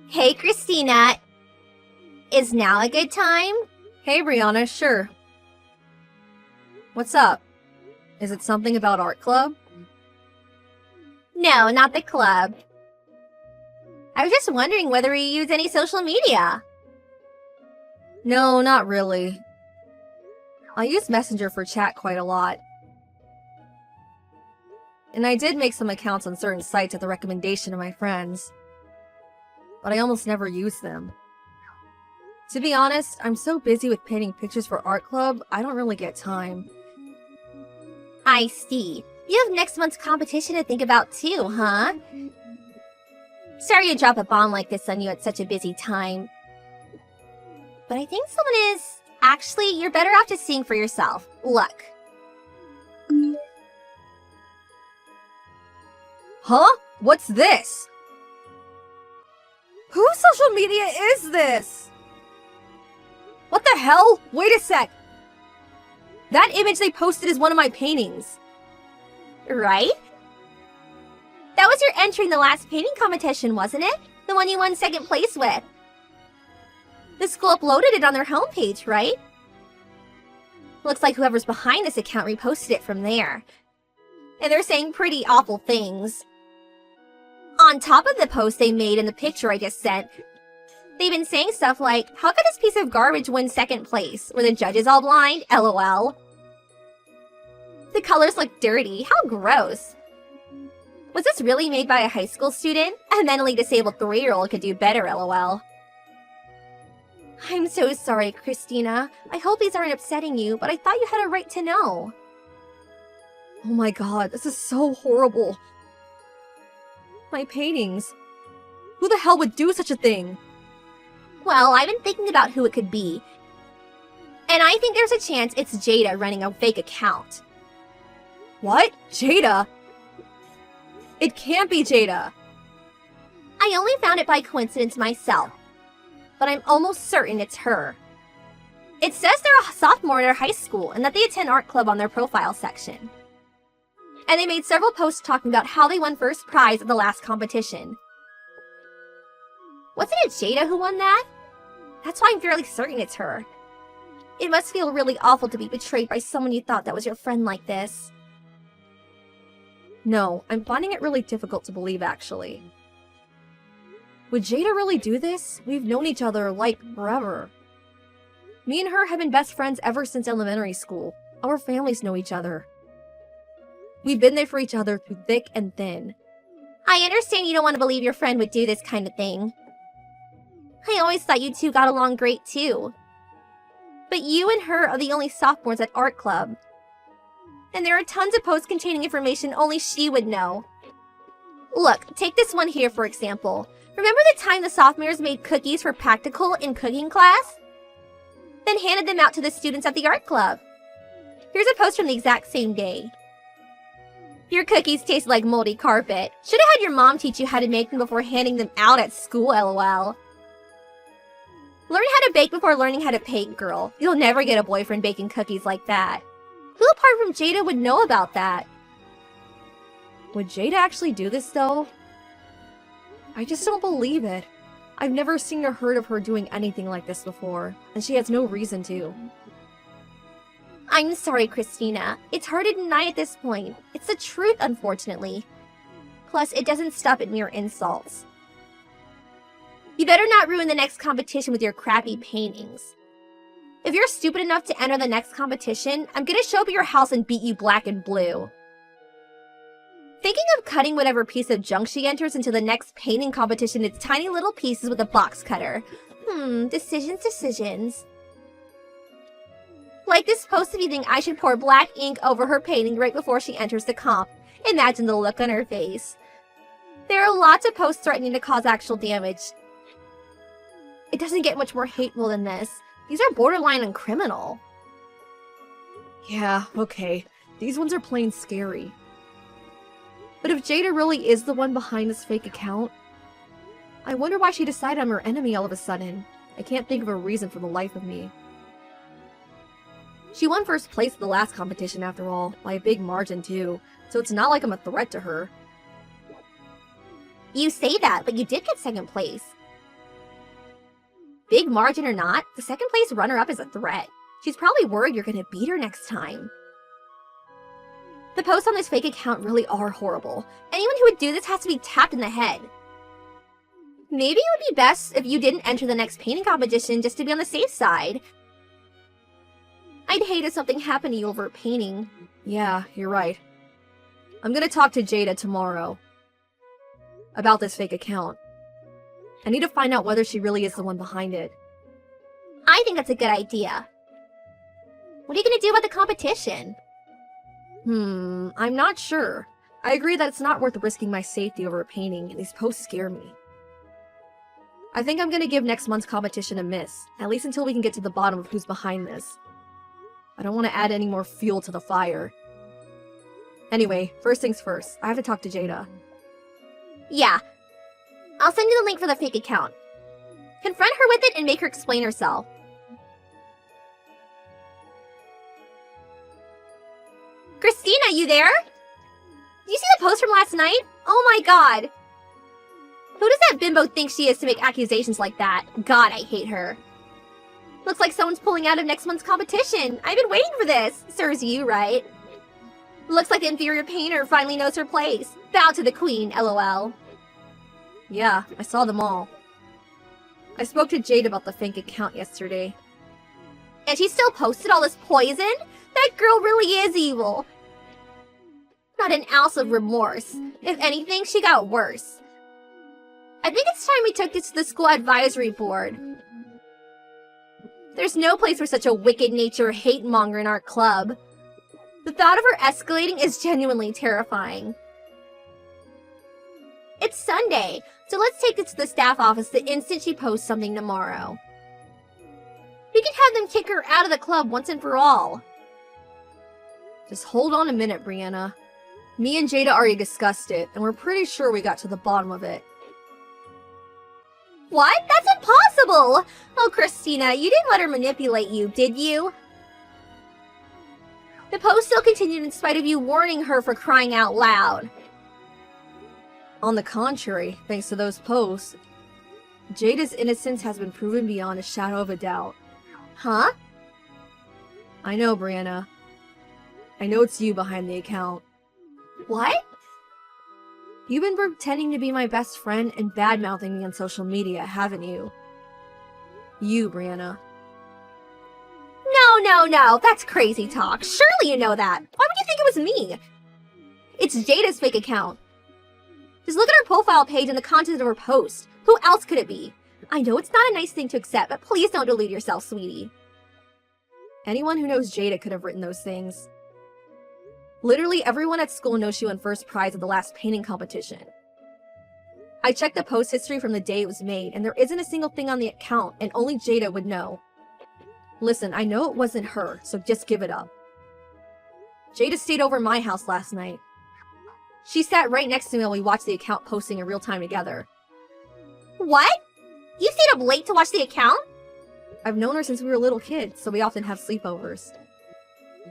Hey, Christina. Is now a good time? Hey, Brianna, sure. What's up? Is it something about art club? No, not the club. I was just wondering whether you use any social media. No, not really. I use Messenger for chat quite a lot. And I did make some accounts on certain sites at the recommendation of my friends. But I almost never use them. To be honest, I'm so busy with painting pictures for art club, I don't really get time. I see. You have next month's competition to think about too, huh? Sorry to drop a bomb like this on you at such a busy time. But I think someone is... Actually, you're better off just seeing for yourself. Look. Huh? What's this? Whose social media is this? What the hell? Wait a sec! That image they posted is one of my paintings. Right? That was your entry in the last painting competition, wasn't it? The one you won second place with. The school uploaded it on their homepage, right? Looks like whoever's behind this account reposted it from there. And they're saying pretty awful things. On top of the post they made in the picture I just sent, they've been saying stuff like, how could this piece of garbage win second place? Were the judges all blind? LOL. The colors look dirty. How gross. Was this really made by a high school student? A mentally disabled 3-year-old could do better, LOL. I'm so sorry, Christina. I hope these aren't upsetting you, but I thought you had a right to know. Oh my god, this is so horrible. My paintings. Who the hell would do such a thing? Well, I've been thinking about who it could be. And I think there's a chance it's Jada running a fake account. What? Jada? It can't be Jada. I only found it by coincidence myself, but I'm almost certain it's her. It says they're a sophomore at our high school and that they attend art club on their profile section. And they made several posts talking about how they won first prize at the last competition. Wasn't it Jada who won that? That's why I'm fairly certain it's her. It must feel really awful to be betrayed by someone you thought that was your friend like this. No, I'm finding it really difficult to believe, actually. Would Jada really do this? We've known each other, like, forever. Me and her have been best friends ever since elementary school. Our families know each other. We've been there for each other through thick and thin. I understand you don't want to believe your friend would do this kind of thing. I always thought you two got along great too. But you and her are the only sophomores at art club. And there are tons of posts containing information only she would know. Look, take this one here for example. Remember the time the sophomores made cookies for practical in cooking class? Then handed them out to the students at the art club. Here's a post from the exact same day. Your cookies taste like moldy carpet. Should have had your mom teach you how to make them before handing them out at school, LOL. Learn how to bake before learning how to paint, girl. You'll never get a boyfriend baking cookies like that. Who apart from Jada would know about that? Would Jada actually do this, though? I just don't believe it. I've never seen or heard of her doing anything like this before, and she has no reason to. I'm sorry, Christina. It's hard to deny at this point. It's the truth, unfortunately. Plus, it doesn't stop at mere insults. You better not ruin the next competition with your crappy paintings. If you're stupid enough to enter the next competition, I'm gonna show up at your house and beat you black and blue. Thinking of cutting whatever piece of junk she enters into the next painting competition into tiny little pieces with a box cutter. Decisions. Like this post of you think I should pour black ink over her painting right before she enters the comp. Imagine the look on her face. There are lots of posts threatening to cause actual damage. It doesn't get much more hateful than this. These are borderline and criminal. Yeah, okay. These ones are plain scary. But if Jada really is the one behind this fake account, I wonder why she decided I'm her enemy all of a sudden. I can't think of a reason for the life of me. She won first place at the last competition after all, by a big margin too, so it's not like I'm a threat to her. You say that, but you did get second place. Big margin or not, the second place runner-up is a threat. She's probably worried you're gonna beat her next time. The posts on this fake account really are horrible. Anyone who would do this has to be tapped in the head. Maybe it would be best if you didn't enter the next painting competition just to be on the safe side. I'd hate if something happened to you over painting. Yeah, you're right. I'm gonna talk to Jada tomorrow about this fake account. I need to find out whether she really is the one behind it. I think that's a good idea. What are you gonna do about the competition? I'm not sure. I agree that it's not worth risking my safety over a painting, and these posts scare me. I think I'm gonna give next month's competition a miss, at least until we can get to the bottom of who's behind this. I don't want to add any more fuel to the fire. Anyway, first things first, I have to talk to Jada. Yeah. I'll send you the link for the fake account. Confront her with it and make her explain herself. Christina, you there? Did you see the post from last night? Oh my god. Who does that bimbo think she is to make accusations like that? God, I hate her. Looks like someone's pulling out of next month's competition. I've been waiting for this. Serves you, right? Looks like the inferior painter finally knows her place. Bow to the queen, lol. Yeah, I saw them all. I spoke to Jade about the fake account yesterday. And she still posted all this poison? That girl really is evil. Not an ounce of remorse. If anything, she got worse. I think it's time we took this to the school advisory board. There's no place for such a wicked-natured hate-monger in our club. The thought of her escalating is genuinely terrifying. It's Sunday, so let's take this to the staff office the instant she posts something tomorrow. We can have them kick her out of the club once and for all. Just hold on a minute, Brianna. Me and Jada already discussed it, and we're pretty sure we got to the bottom of it. What? That's impossible! Oh, Christina, you didn't let her manipulate you, did you? The post still continued in spite of you warning her for crying out loud. On the contrary, thanks to those posts, Jada's innocence has been proven beyond a shadow of a doubt. Huh? I know, Brianna. I know it's you behind the account. What? You've been pretending to be my best friend and bad-mouthing me on social media, haven't you? You, Brianna. No, that's crazy talk. Surely you know that. Why would you think it was me? It's Jada's fake account. Just look at her profile page and the content of her post. Who else could it be? I know it's not a nice thing to accept, but please don't delude yourself, sweetie. Anyone who knows Jada could have written those things. Literally everyone at school knows she won first prize at the last painting competition. I checked the post history from the day it was made, and there isn't a single thing on the account, and only Jada would know. Listen, I know it wasn't her, so just give it up. Jada stayed over my house last night. She sat right next to me while we watched the account posting in real time together. What? You stayed up late to watch the account? I've known her since we were little kids, so we often have sleepovers.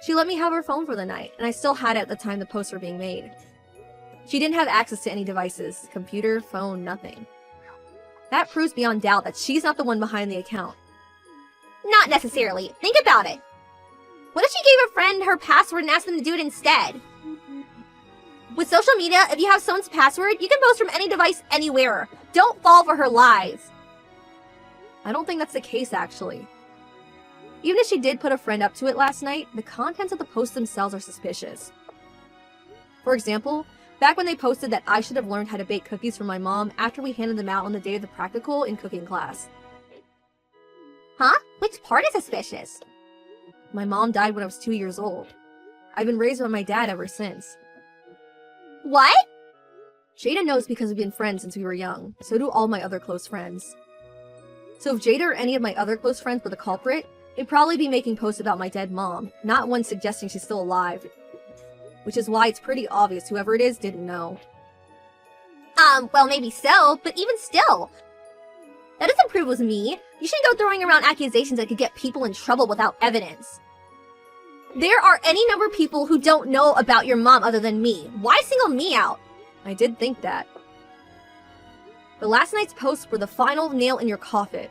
She let me have her phone for the night, and I still had it at the time the posts were being made. She didn't have access to any devices, computer, phone, nothing. That proves beyond doubt that she's not the one behind the account. Not necessarily. Think about it. What if she gave a friend her password and asked them to do it instead? With social media, if you have someone's password, you can post from any device anywhere. Don't fall for her lies. I don't think that's the case, actually. Even if she did put a friend up to it last night, the contents of the posts themselves are suspicious. For example, back when they posted that I should have learned how to bake cookies for my mom after we handed them out on the day of the practical in cooking class. Huh? Which part is suspicious? My mom died when I was 2 years old. I've been raised by my dad ever since. What? Jada knows because we've been friends since we were young, so do all my other close friends. So if Jada or any of my other close friends were the culprit, they'd probably be making posts about my dead mom, not one suggesting she's still alive. Which is why it's pretty obvious whoever it is didn't know. Well maybe so, but even still. That doesn't prove it was me. You shouldn't go throwing around accusations that could get people in trouble without evidence. There are any number of people who don't know about your mom other than me. Why single me out? I did think that. But last night's posts were the final nail in your coffin.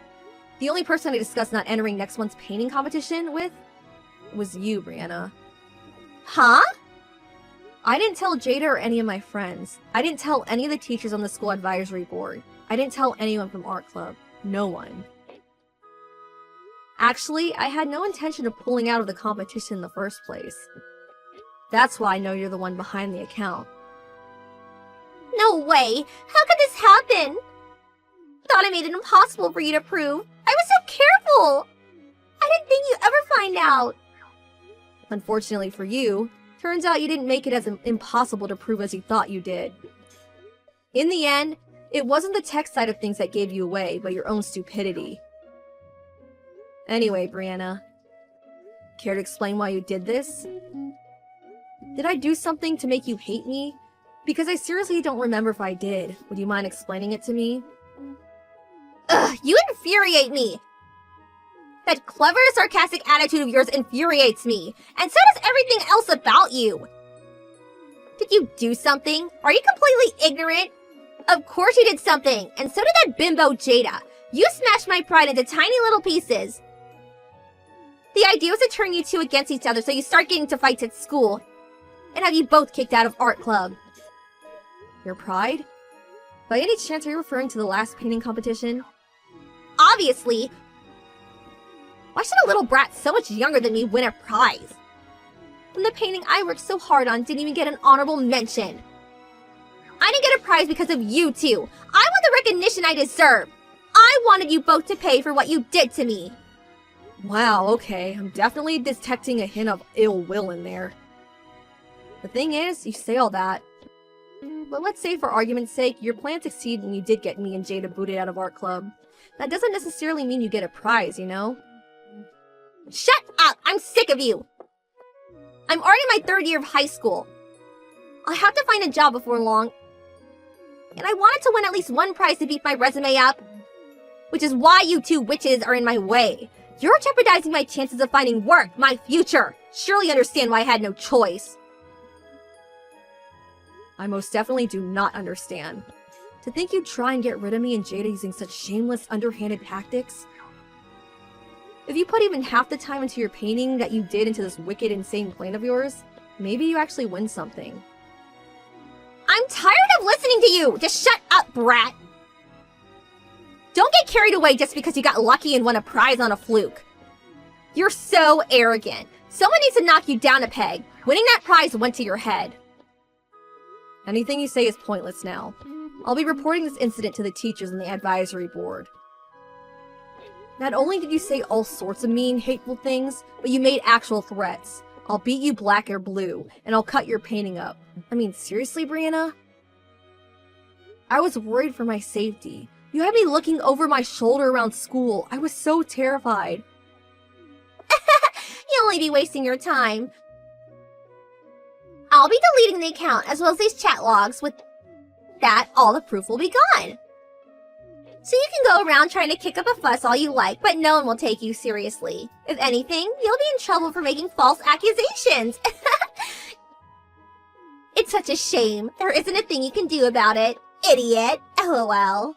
The only person I discussed not entering next month's painting competition with was you, Brianna. Huh? I didn't tell Jada or any of my friends. I didn't tell any of the teachers on the school advisory board. I didn't tell anyone from art club. No one. Actually, I had no intention of pulling out of the competition in the first place. That's why I know you're the one behind the account. No way! How could this happen? Thought I made it impossible for you to prove. I was so careful! I didn't think you'd ever find out. Unfortunately for you, turns out you didn't make it as impossible to prove as you thought you did. In the end, it wasn't the tech side of things that gave you away, but your own stupidity. Anyway, Brianna, care to explain why you did this? Did I do something to make you hate me? Because I seriously don't remember if I did. Would you mind explaining it to me? Ugh, you infuriate me! That clever, sarcastic attitude of yours infuriates me, and so does everything else about you. Did you do something? Are you completely ignorant? Of course you did something, and so did that bimbo Jada. You smashed my pride into tiny little pieces. The idea was to turn you two against each other so you start getting to fights at school, and have you both kicked out of art club. Your pride? By any chance are you referring to the last painting competition? Obviously. Why should a little brat so much younger than me win a prize? When the painting I worked so hard on didn't even get an honorable mention. I didn't get a prize because of you two. I want the recognition I deserve. I wanted you both to pay for what you did to me. Wow, okay. I'm definitely detecting a hint of ill will in there. The thing is, you say all that. But let's say for argument's sake, your plan succeeded and you did get me and Jada booted out of art club. That doesn't necessarily mean you get a prize, you know? Shut up! I'm sick of you! I'm already in my 3rd year of high school. I have to find a job before long. And I wanted to win at least one prize to beef my resume up. Which is why you two witches are in my way. You're jeopardizing my chances of finding work, my future. Surely you understand why I had no choice. I most definitely do not understand. To think you'd try and get rid of me and Jada using such shameless, underhanded tactics? If you put even half the time into your painting that you did into this wicked, insane plan of yours, maybe you actually win something. I'm tired of listening to you! Just shut up, brat! Don't get carried away just because you got lucky and won a prize on a fluke. You're so arrogant. Someone needs to knock you down a peg. Winning that prize went to your head. Anything you say is pointless now. I'll be reporting this incident to the teachers and the advisory board. Not only did you say all sorts of mean, hateful things, but you made actual threats. I'll beat you black or blue, and I'll cut your painting up. I mean, seriously, Brianna? I was worried for my safety. You had me looking over my shoulder around school. I was so terrified. You'll only be wasting your time. I'll be deleting the account as well as these chat logs. With that, all the proof will be gone. So you can go around trying to kick up a fuss all you like, but no one will take you seriously. If anything, you'll be in trouble for making false accusations. It's such a shame. There isn't a thing you can do about it. Idiot. LOL.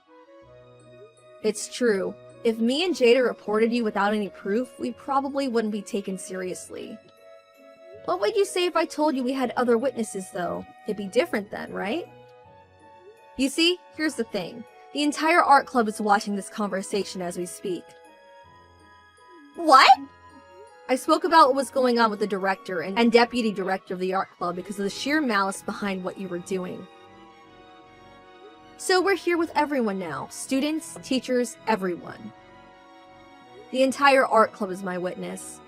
It's true. If me and Jada reported you without any proof, we probably wouldn't be taken seriously. What would you say if I told you we had other witnesses, though? It'd be different then, right? You see, here's the thing. The entire art club is watching this conversation as we speak. What? I spoke about what was going on with the director and deputy director of the art club because of the sheer malice behind what you were doing. So we're here with everyone now. Students, teachers, everyone. The entire art club is my witness.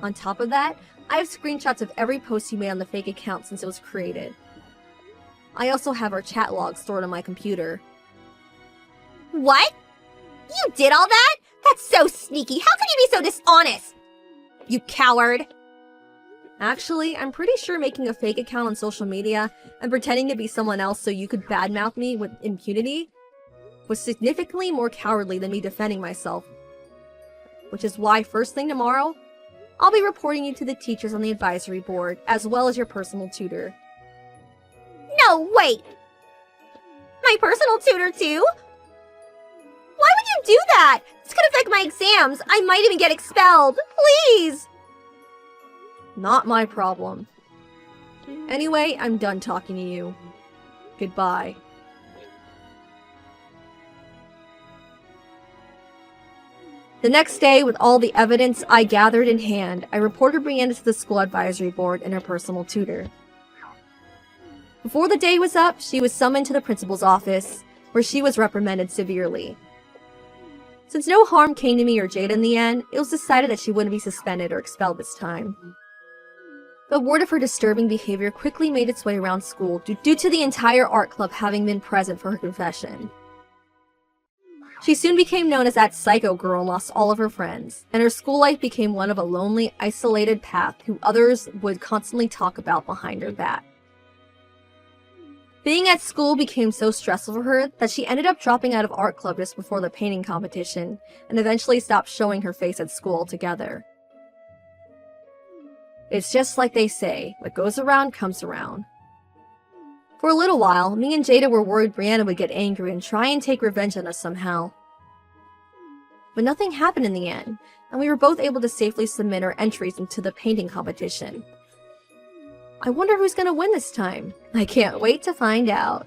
On top of that, I have screenshots of every post you made on the fake account since it was created. I also have our chat logs stored on my computer. What? You did all that? That's so sneaky. How could you be so dishonest? You coward. Actually, I'm pretty sure making a fake account on social media and pretending to be someone else so you could badmouth me with impunity was significantly more cowardly than me defending myself. Which is why first thing tomorrow, I'll be reporting you to the teachers on the advisory board, as well as your personal tutor. No, wait! My personal tutor too? Why would you do that? affect my exams. I might even get expelled. Please! Not my problem. Anyway, I'm done talking to you. Goodbye. The next day, with all the evidence I gathered in hand, I reported Brianna to the school advisory board and her personal tutor. Before the day was up, she was summoned to the principal's office, where she was reprimanded severely. Since no harm came to me or Jada in the end, it was decided that she wouldn't be suspended or expelled this time. The word of her disturbing behavior quickly made its way around school due to the entire art club having been present for her confession. She soon became known as that psycho girl and lost all of her friends, and her school life became one of a lonely, isolated path who others would constantly talk about behind her back. Being at school became so stressful for her that she ended up dropping out of art club just before the painting competition, and eventually stopped showing her face at school altogether. It's just like they say, what goes around comes around. For a little while, me and Jada were worried Brianna would get angry and try and take revenge on us somehow. But nothing happened in the end, and we were both able to safely submit our entries into the painting competition. I wonder who's gonna win this time. I can't wait to find out.